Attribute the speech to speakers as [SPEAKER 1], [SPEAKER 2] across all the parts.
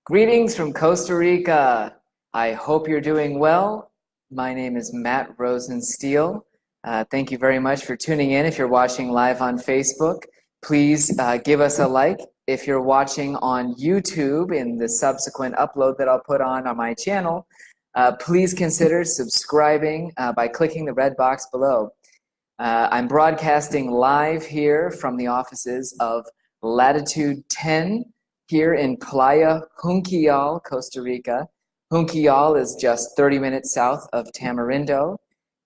[SPEAKER 1] Greetings from Costa Rica. I hope you're doing well. My name is Matt Rosensteel. Thank you very much for tuning in. If you're watching live on Facebook, please give us a like. If you're watching on YouTube in the subsequent upload that I'll put on my channel, please consider subscribing by clicking the red box below. I'm broadcasting live here from the offices of Latitude 10 here in Playa Junquillal, Costa Rica. Junquillal is just 30 minutes south of Tamarindo.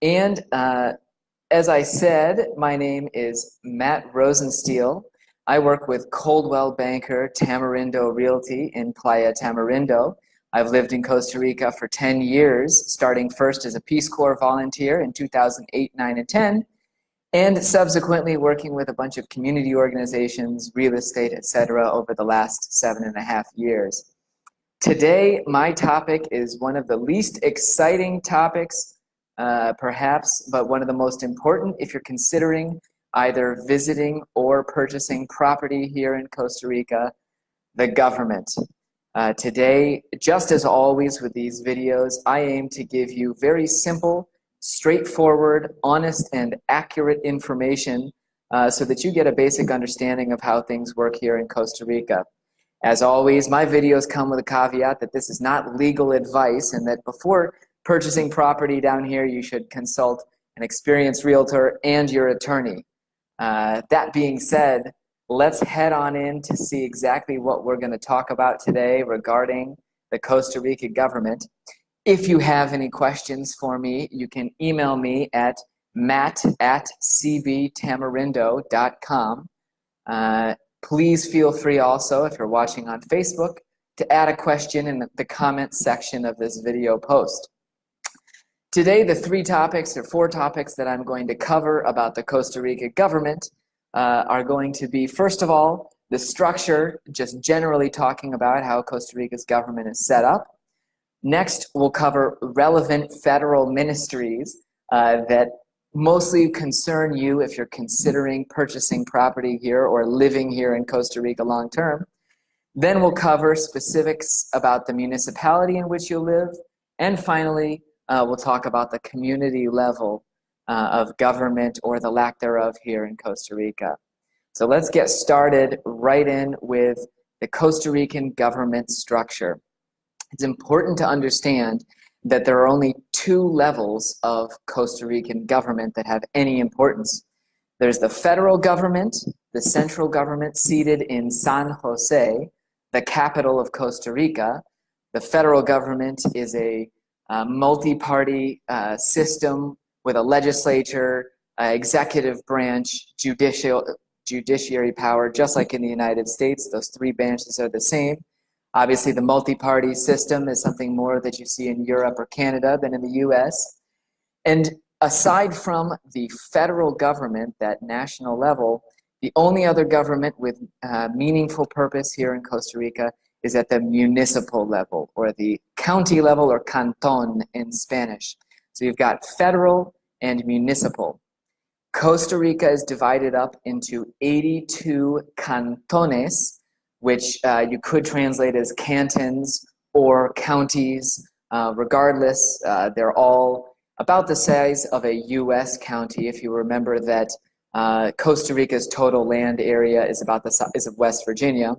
[SPEAKER 1] And as I said, my name is Matt Rosensteel. I work with Coldwell Banker Tamarindo Realty in Playa Tamarindo. I've lived in Costa Rica for 10 years, starting first as a Peace Corps volunteer in 2008, 9, and 10, and subsequently working with a bunch of community organizations, real estate, etc. over the last 7.5 years. Today, my topic is one of the least exciting topics, perhaps, but one of the most important if you're considering either visiting or purchasing property here in Costa Rica: the government. Today, just as always with these videos, I aim to give you very simple, straightforward, honest, and accurate information so that you get a basic understanding of how things work here in Costa Rica. As always, my videos come with a caveat that this is not legal advice and that before purchasing property down here, you should consult an experienced realtor and your attorney. That being said, let's head on in to see exactly what we're going to talk about today regarding the Costa Rica government. If you have any questions for me, you can email me at matt@cbtamarindo.com. Please feel free also, if you're watching on Facebook, to add a question in the comments section of this video post. Today, the four topics that I'm going to cover about the Costa Rica government are going to be, first of all, the structure, just generally talking about how Costa Rica's government is set up. Next, we'll cover relevant federal ministries that mostly concern you if you're considering purchasing property here or living here in Costa Rica long term. Then we'll cover specifics about the municipality in which you live. And finally, we'll talk about the community level of government or the lack thereof here in Costa Rica. So let's get started right in with the Costa Rican government structure. It's important to understand that there are only two levels of Costa Rican government that have any importance. There's the federal government, the central government seated in San Jose, the capital of Costa Rica. The federal government is a multi-party system with a legislature, executive branch, judiciary power, just like in the United States. Those three branches are the same. Obviously, the multi-party system is something more that you see in Europe or Canada than in the US. And aside from the federal government, that national level, the only other government with meaningful purpose here in Costa Rica is at the municipal level, or the county level, or canton in Spanish. So you've got federal and municipal. Costa Rica is divided up into 82 cantones, which you could translate as cantons or counties. Regardless, they're all about the size of a U.S. county. If you remember that Costa Rica's total land area is about the size of West Virginia.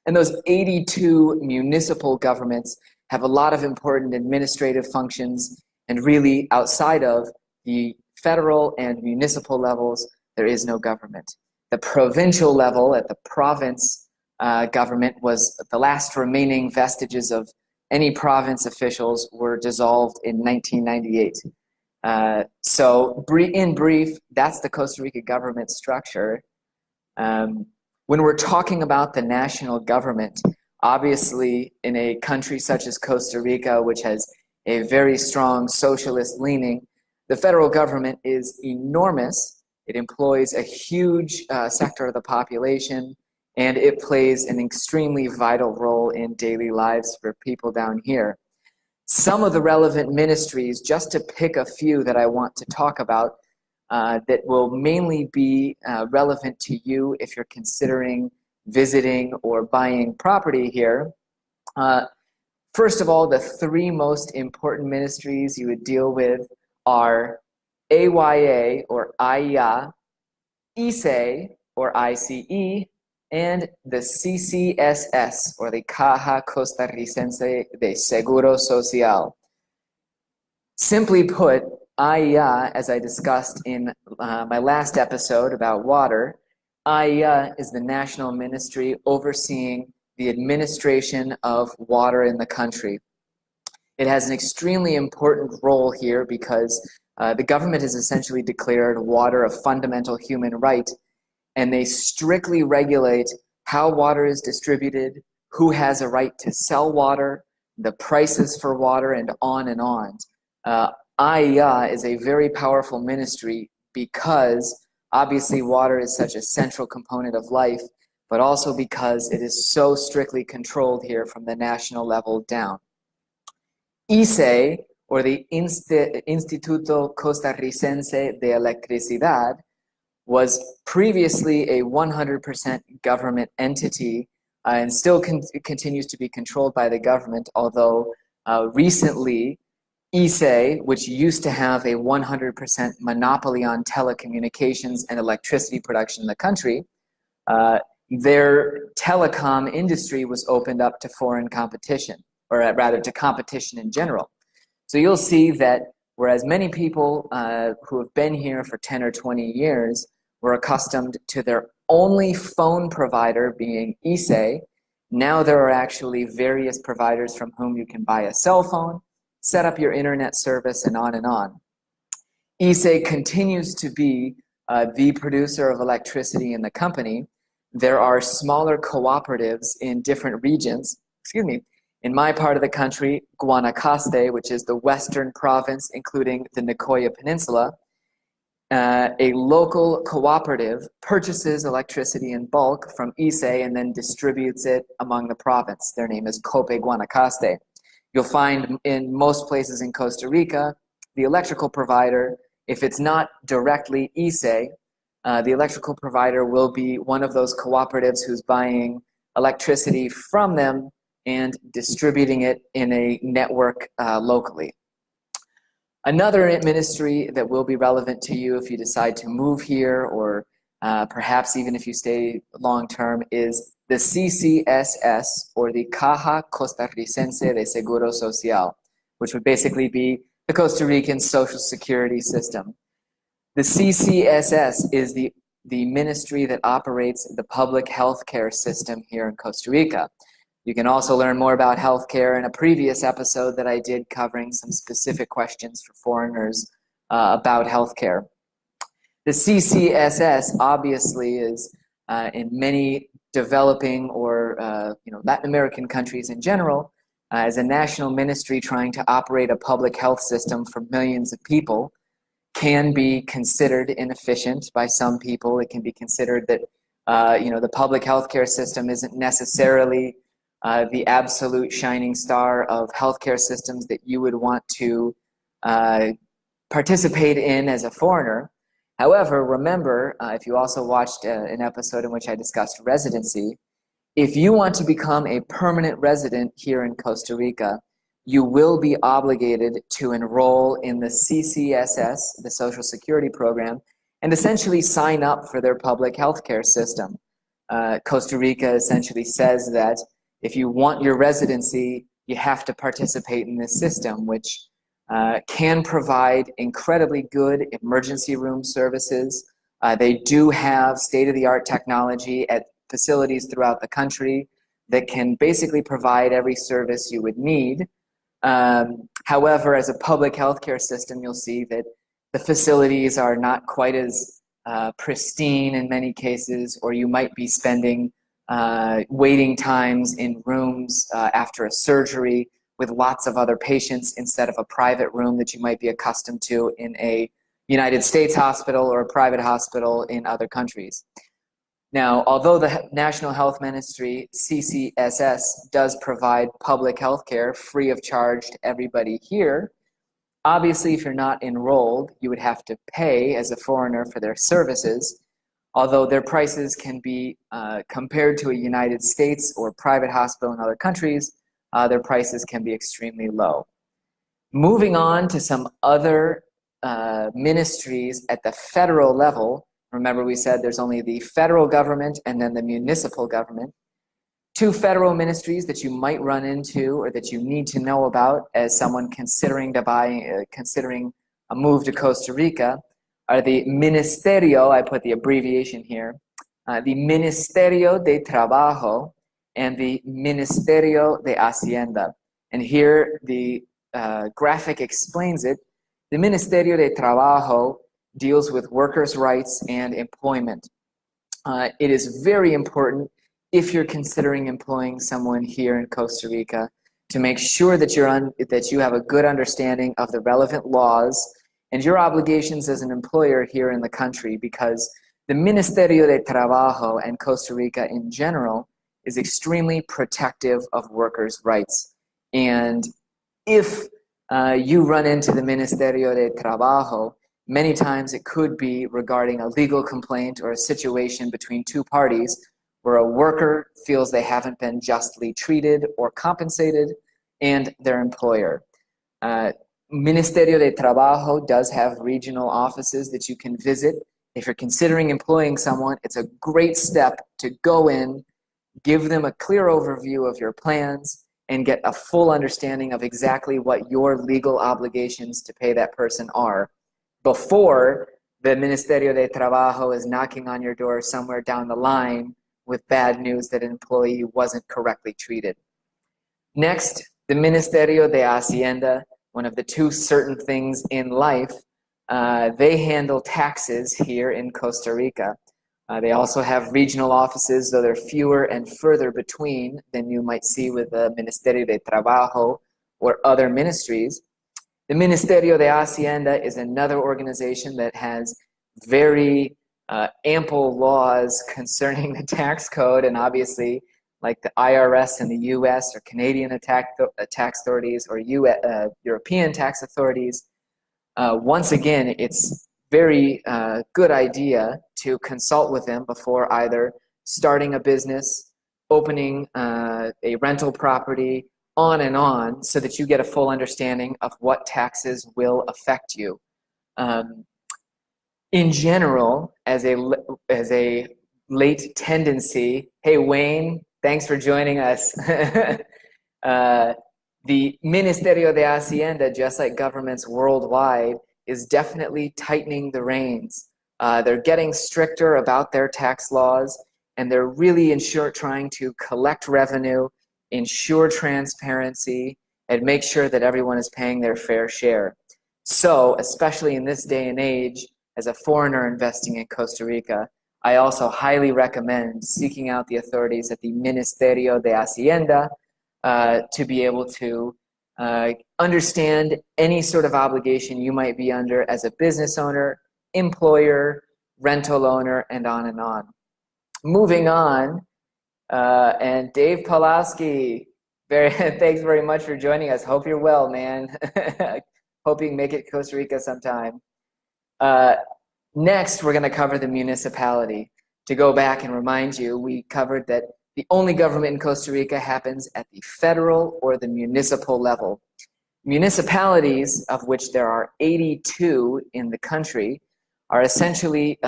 [SPEAKER 1] And those 82 municipal governments have a lot of important administrative functions, and really outside of the federal and municipal levels, there is no government. The provincial level at the province government was the last remaining vestiges of any province officials were dissolved in 1998. So in brief, that's the Costa Rica government structure. When we're talking about the national government, obviously in a country such as Costa Rica, which has a very strong socialist leaning, the federal government is enormous. It employs a huge sector of the population, and it plays an extremely vital role in daily lives for people down here. Some of the relevant ministries, just to pick a few that I want to talk about, that will mainly be relevant to you if you're considering visiting or buying property here. First of all, the three most important ministries you would deal with are AYA or AIA, ICE or ICE, and the CCSS or the Caja Costarricense de Seguro Social. Simply put, AIA, as I discussed in my last episode about water, AIA is the national ministry overseeing the administration of water in the country. It has an extremely important role here because the government has essentially declared water a fundamental human right, and they strictly regulate how water is distributed, who has a right to sell water, the prices for water, and on and on. AIA is a very powerful ministry because obviously water is such a central component of life, but also because it is so strictly controlled here from the national level down. ICE, or the Instituto Costarricense de Electricidad, was previously a 100% government entity and still continues to be controlled by the government, although recently ICE, which used to have a 100% monopoly on telecommunications and electricity production in the country, their telecom industry was opened up to foreign competition, or rather to competition in general. So you'll see that whereas many people who have been here for 10 or 20 years were accustomed to their only phone provider being ICE, now there are actually various providers from whom you can buy a cell phone, set up your internet service, and on and on. ICE continues to be the producer of electricity in the company. There are smaller cooperatives in different regions. In my part of the country, Guanacaste, which is the western province, including the Nicoya Peninsula, a local cooperative purchases electricity in bulk from ICE and then distributes it among the province. Their name is Cope Guanacaste. You'll find in most places in Costa Rica, the electrical provider, if it's not directly ICE, the electrical provider will be one of those cooperatives who's buying electricity from them and distributing it in a network locally. Another ministry that will be relevant to you if you decide to move here, or perhaps even if you stay long-term, is the CCSS, or the Caja Costarricense de Seguro Social, which would basically be the Costa Rican social security system. The CCSS is the ministry that operates the public health care system here in Costa Rica. You can also learn more about healthcare in a previous episode that I did covering some specific questions for foreigners about healthcare. The CCSS obviously is in many developing or Latin American countries in general as a national ministry trying to operate a public health system for millions of people can be considered inefficient by some people. It can be considered that the public healthcare system isn't necessarily the absolute shining star of healthcare systems that you would want to participate in as a foreigner. However, remember, if you also watched an episode in which I discussed residency, if you want to become a permanent resident here in Costa Rica, you will be obligated to enroll in the CCSS, the Social Security Program, and essentially sign up for their public healthcare system. Costa Rica essentially says that if you want your residency, you have to participate in this system, which can provide incredibly good emergency room services. They do have state-of-the-art technology at facilities throughout the country that can basically provide every service you would need. However, as a public healthcare system, you'll see that the facilities are not quite as pristine in many cases, or you might be spending waiting times in rooms after a surgery with lots of other patients instead of a private room that you might be accustomed to in a United States hospital or a private hospital in other countries. Now, although the National Health Ministry, CCSS, does provide public health care free of charge to everybody here, obviously if you're not enrolled, you would have to pay as a foreigner for their services, although their prices can be compared to a United States or private hospital in other countries their prices can be extremely low. Moving on to some other ministries at the federal level. Remember, we said there's only the federal government and then the municipal government. Two federal ministries that you might run into or that you need to know about as someone considering a move to Costa Rica are the Ministerio, I put the abbreviation here, the Ministerio de Trabajo and the Ministerio de Hacienda. And here the graphic explains it. The Ministerio de Trabajo deals with workers' rights and employment. It is very important if you're considering employing someone here in Costa Rica to make sure that you have a good understanding of the relevant laws and your obligations as an employer here in the country, because the Ministerio de Trabajo and Costa Rica in general is extremely protective of workers' rights. And if you run into the Ministerio de Trabajo, many times it could be regarding a legal complaint or a situation between two parties where a worker feels they haven't been justly treated or compensated and their employer. Ministerio de Trabajo does have regional offices that you can visit. If you're considering employing someone, it's a great step to go in, give them a clear overview of your plans, and get a full understanding of exactly what your legal obligations to pay that person are before the Ministerio de Trabajo is knocking on your door somewhere down the line with bad news that an employee wasn't correctly treated. Next, the Ministerio de Hacienda, one of the two certain things in life, they handle taxes here in Costa Rica. They also have regional offices, though they're fewer and further between than you might see with the Ministerio de Trabajo or other ministries. The Ministerio de Hacienda is another organization that has very ample laws concerning the tax code, and obviously, like the IRS in the US or Canadian tax authorities or European tax authorities. Once again, it's very good idea to consult with them before either starting a business, opening a rental property, on, so that you get a full understanding of what taxes will affect you. In general, as a late tendency, hey Wayne, thanks for joining us. The Ministerio de Hacienda, just like governments worldwide, is definitely tightening the reins. They're getting stricter about their tax laws, and they're really trying to collect revenue, ensure transparency, and make sure that everyone is paying their fair share. So, especially in this day and age, as a foreigner investing in Costa Rica, I also highly recommend seeking out the authorities at the Ministerio de Hacienda to be able to understand any sort of obligation you might be under as a business owner, employer, rental owner, and on and on. Moving on, and Dave Pawlowski, thanks very much for joining us. Hope you're well, man. Hope you can make it to Costa Rica sometime. Next, we're going to cover the municipality. To go back and remind you, we covered that the only government in Costa Rica happens at the federal or the municipal level. Municipalities, of which there are 82 in the country, are essentially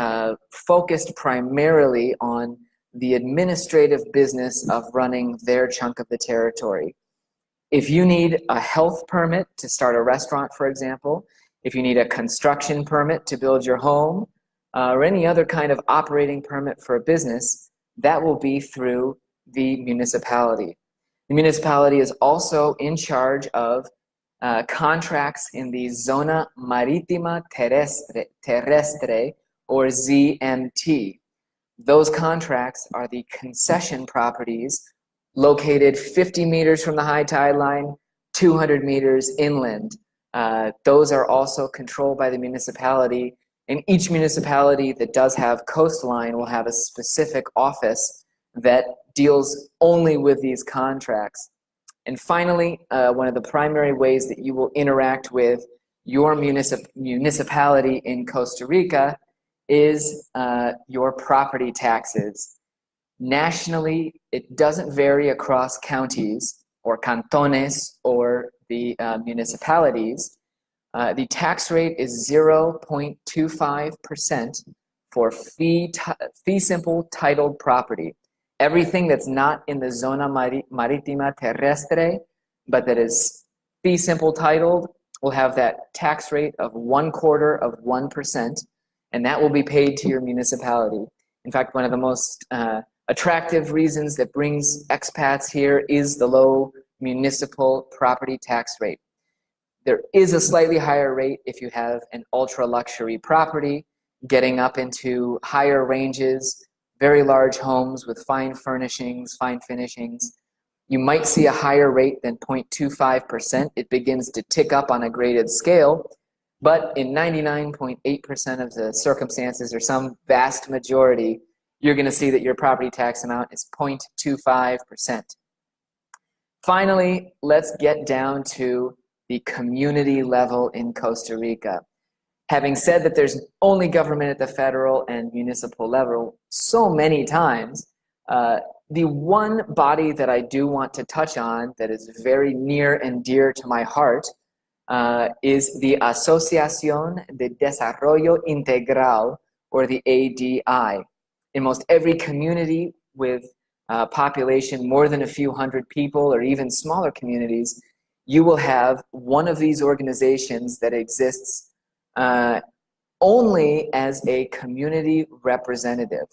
[SPEAKER 1] focused primarily on the administrative business of running their chunk of the territory. If you need a health permit to start a restaurant, for example, if you need a construction permit to build your home, or any other kind of operating permit for a business, that will be through the municipality. The municipality is also in charge of contracts in the Zona Marítima Terrestre, or ZMT. Those contracts are the concession properties located 50 meters from the high tide line, 200 meters inland. Those are also controlled by the municipality, and each municipality that does have coastline will have a specific office that deals only with these contracts. And finally, one of the primary ways that you will interact with your municipality in Costa Rica is your property taxes. Nationally, it doesn't vary across counties, or cantones, or the municipalities, the tax rate is 0.25% for fee simple titled property. Everything that's not in the zona maritima terrestre, but that is fee simple titled, will have that tax rate of 0.25%, and that will be paid to your municipality. In fact, one of the most attractive reasons that brings expats here is the low municipal property tax rate. There is a slightly higher rate if you have an ultra luxury property, getting up into higher ranges, very large homes with fine furnishings, fine finishings. You might see a higher rate than 0.25%. It begins to tick up on a graded scale, but in 99.8% of the circumstances, or some vast majority, you're going to see that your property tax amount is 0.25%. Finally, let's get down to the community level in Costa Rica. Having said that there's only government at the federal and municipal level so many times, the one body that I do want to touch on that is very near and dear to my heart is the Asociación de Desarrollo Integral, or the ADI. In most every community with population more than a few hundred people, or even smaller communities, you will have one of these organizations that exists only as a community representative.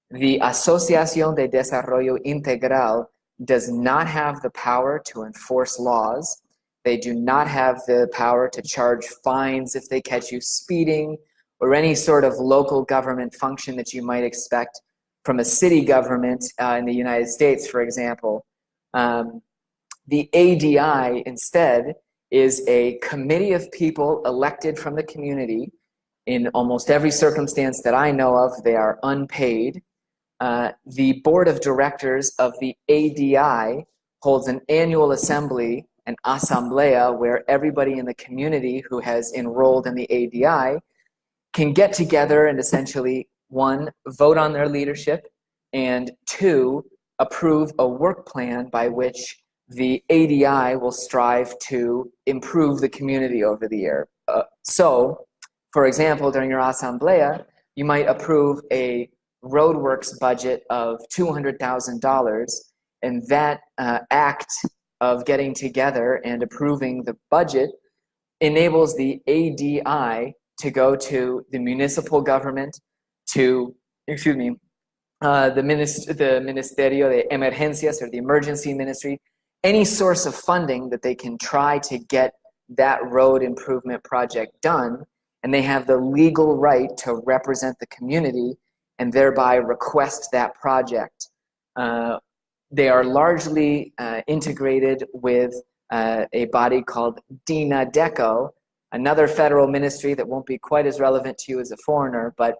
[SPEAKER 1] The Asociación de Desarrollo Integral does not have the power to enforce laws. They do not have the power to charge fines if they catch you speeding, or any sort of local government function that you might expect from a city government in the United States, for example. The ADI, instead, is a committee of people elected from the community. In almost every circumstance that I know of, they are unpaid. The board of directors of the ADI holds an annual assembly, an asamblea, where everybody in the community who has enrolled in the ADI can get together and essentially, one, vote on their leadership, and two, approve a work plan by which the ADI will strive to improve the community over the year. So, for example, during your asamblea, you might approve a roadworks budget of $200,000, and that act of getting together and approving the budget enables the ADI to go to the municipal government, to, the Ministerio de Emergencias, or the emergency ministry, any source of funding that they can try to get that road improvement project done, and they have the legal right to represent the community and thereby request that project. They are largely integrated with a body called DINADECO, another federal ministry that won't be quite as relevant to you as a foreigner, but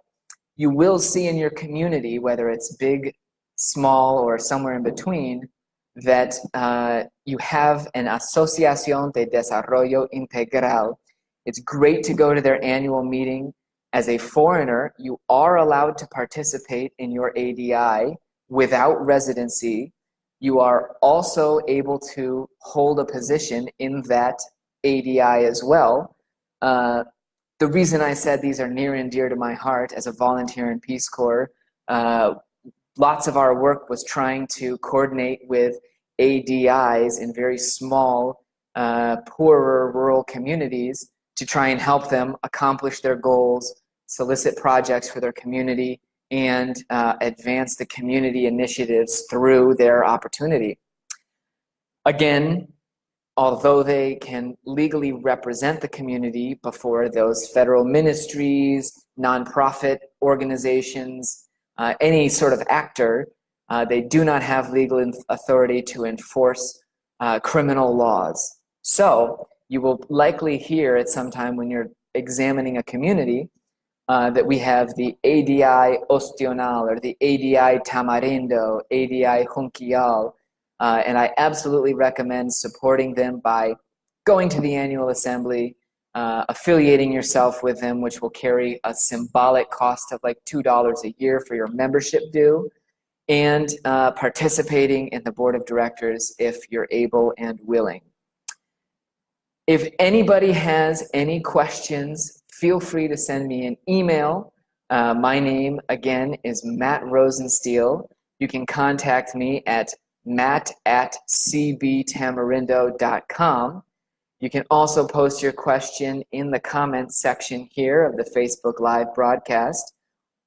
[SPEAKER 1] you will see in your community, whether it's big, small, or somewhere in between, that you have an Asociación de Desarrollo Integral. It's great to go to their annual meeting. As a foreigner, you are allowed to participate in your ADI without residency. You are also able to hold a position in that ADI as well. The reason I said these are near and dear to my heart as a volunteer in Peace Corps, lots of our work was trying to coordinate with ADIs in very small, poorer rural communities to try and help them accomplish their goals, solicit projects for their community, and advance the community initiatives through their opportunity. Again, although they can legally represent the community before those federal ministries, nonprofit organizations, any sort of actor, they do not have legal authority to enforce criminal laws. So you will likely hear at some time when you're examining a community that we have the ADI Ostional, or the ADI Tamarindo, ADI Junquial, and I absolutely recommend supporting them by going to the annual assembly, affiliating yourself with them, which will carry a symbolic cost of like $2 a year for your membership due, and participating in the board of directors if you're able and willing. If anybody has any questions, feel free to send me an email. My name, again, is Matt Rosensteel. You can contact me at matt@cbtamarindo.com. You can also post your question in the comments section here of the Facebook Live broadcast.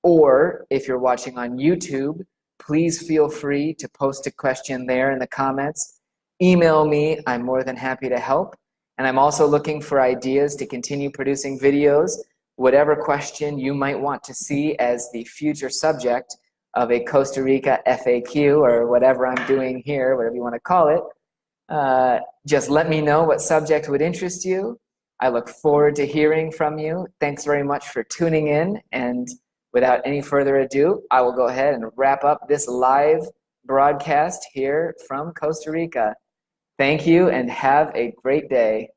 [SPEAKER 1] Or if you're watching on YouTube, please feel free to post a question there in the comments. Email me. I'm more than happy to help. And I'm also looking for ideas to continue producing videos. Whatever question you might want to see as the future subject of a Costa Rica FAQ or whatever I'm doing here, whatever you want to call it, just let me know what subject would interest you. I look forward to hearing from you. Thanks very much for tuning in. And without any further ado, I will go ahead and wrap up this live broadcast here from Costa Rica. Thank you and have a great day.